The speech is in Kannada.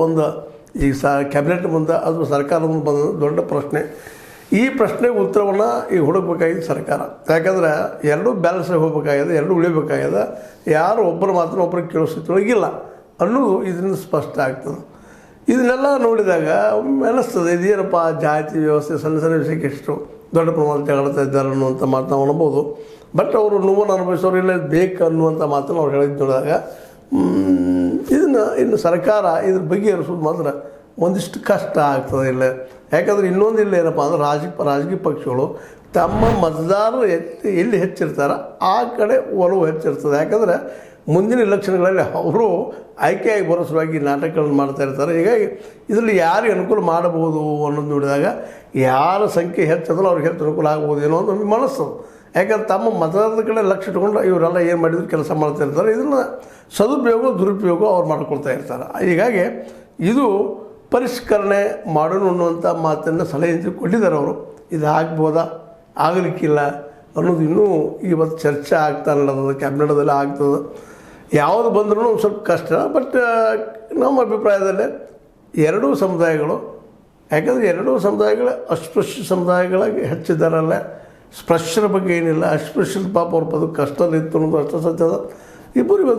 ಒಂದು ಈಗ ಕ್ಯಾಬಿನೆಟ್ ಮುಂದೆ ಅದು ಸರ್ಕಾರದ ಮುಂದೆ ಬಂದ ದೊಡ್ಡ ಪ್ರಶ್ನೆ. ಈ ಪ್ರಶ್ನೆಗೆ ಉತ್ತರವನ್ನು ಈಗ ಹುಡುಕಬೇಕಾಗಿದೆ ಸರ್ಕಾರ. ಯಾಕಂದ್ರೆ ಎರಡೂ ಬ್ಯಾಲೆನ್ಸಾಗಿ ಹೋಗ್ಬೇಕಾಗಿದೆ, ಎರಡೂ ಉಳಿಬೇಕಾಗಿದೆ. ಯಾರು ಒಬ್ಬರ ಮಾತ್ರ ಒಬ್ಬರಿಗೆ ಕೇಳಿಸೋದ್ರೊಳಗಿಲ್ಲ ಅನ್ನೋದು ಇದರಿಂದ ಸ್ಪಷ್ಟ ಆಗ್ತದೆ. ಇದನ್ನೆಲ್ಲ ನೋಡಿದಾಗ ಅನ್ನಿಸ್ತದೆ ಇದೇನಪ್ಪ ಜಾತಿ ವ್ಯವಸ್ಥೆ ಸಣ್ಣ ಸಣ್ಣ ವಿಷಯಕ್ಕೆ ಎಷ್ಟು ದೊಡ್ಡ ಪ್ರಮಾಣದಲ್ಲಿ ಜಗಳತಾ ಇದ್ದಾರೆ ಅನ್ನುವಂಥ ಮಾತು ನಾವು ಅನ್ಬೋದು. ಬಟ್ ಅವರು ನೋವನ್ನು ಅನುಭವಿಸೋರು ಇಲ್ಲ ಬೇಕು ಅನ್ನುವಂಥ ಮಾತನ್ನು ಅವ್ರು ಹೇಳಿದ್ದು ನೋಡಿದಾಗ ಇನ್ನು ಸರ್ಕಾರ ಇದ್ರ ಬಗ್ಗೆ ಹರಿಸೋದು ಮಾತ್ರ ಒಂದಿಷ್ಟು ಕಷ್ಟ ಆಗ್ತದೆ ಇಲ್ಲ. ಯಾಕಂದರೆ ಇನ್ನೊಂದು ಇಲ್ಲ ಏನಪ್ಪ ಅಂದ್ರೆ ರಾಜಕೀಯ ಪಕ್ಷಗಳು ತಮ್ಮ ಮತದಾರರು ಎಲ್ಲಿ ಹೆಚ್ಚಿರ್ತಾರೆ ಆ ಕಡೆ ಒಲವು ಹೆಚ್ಚಿರ್ತದೆ. ಯಾಕಂದರೆ ಮುಂದಿನ ಇಲೆಕ್ಷನ್ಗಳಲ್ಲಿ ಅವರು ಆಯ್ಕೆಯಾಗಿ ಬರೋ ಸಲುವಾಗಿ ನಾಟಕಗಳನ್ನು ಮಾಡ್ತಾ ಇರ್ತಾರೆ. ಹೀಗಾಗಿ ಇದರಲ್ಲಿ ಯಾರಿಗೆ ಅನುಕೂಲ ಮಾಡಬಹುದು ಅನ್ನೋದು ನೋಡಿದಾಗ ಯಾರ ಸಂಖ್ಯೆ ಹೆಚ್ಚದಲ್ಲ ಅವ್ರಿಗೆ ಹೆಚ್ಚು ಅನುಕೂಲ ಆಗ್ಬೋದು ಏನೋ ಅಂತ ನಮಗೆ ಮನಸ್ಸು. ಯಾಕಂದ್ರೆ ತಮ್ಮ ಮತದಾರರ ಕಡೆ ಲಕ್ಷ್ಯ ಇಟ್ಕೊಂಡು ಇವರೆಲ್ಲ ಏನು ಮಾಡಿದ್ರು ಕೆಲಸ ಮಾಡ್ತಾ ಇರ್ತಾರೆ. ಇದನ್ನು ಸದುಪಯೋಗ ದುರುಪಯೋಗ ಅವ್ರು ಮಾಡ್ಕೊಳ್ತಾ ಇರ್ತಾರೆ. ಹೀಗಾಗಿ ಇದು ಪರಿಷ್ಕರಣೆ ಮಾಡೋಣ ಅನ್ನುವಂಥ ಮಾತನ್ನು ಸಲಹೆ ಕೊಟ್ಟಿದ್ದಾರೆ ಅವರು. ಇದು ಆಗ್ಬೋದಾ ಆಗಲಿಕ್ಕಿಲ್ಲ ಅನ್ನೋದು ಇನ್ನೂ ಇವತ್ತು ಚರ್ಚೆ ಆಗ್ತಾ ಇರೋದು, ಕ್ಯಾಬಿನೆಟ್ದಲ್ಲಿ ಆಗ್ತದೆ. ಯಾವುದು ಬಂದ್ರೂ ಒಂದು ಸ್ವಲ್ಪ ಕಷ್ಟ. ಬಟ್ ನಮ್ಮ ಅಭಿಪ್ರಾಯದಲ್ಲಿ ಎರಡೂ ಸಮುದಾಯಗಳು, ಯಾಕಂದರೆ ಎರಡೂ ಸಮುದಾಯಗಳು ಅಸ್ಪೃಶ್ಯ ಸಮುದಾಯಗಳಾಗಿ ಹೆಚ್ಚಿದ್ದಾರಲ್ಲ. ಸ್ಪೃಶ್ಯರ ಬಗ್ಗೆ ಏನಿಲ್ಲ, ಅಸ್ಪೃಶ್ಯದ ಪಾಪ ಅವ್ರ ಬದುಕು ಕಷ್ಟದಲ್ಲಿತ್ತು ಅನ್ನೋದು ಅಷ್ಟು ಸತ್ಯದ. ಇಬ್ಬರು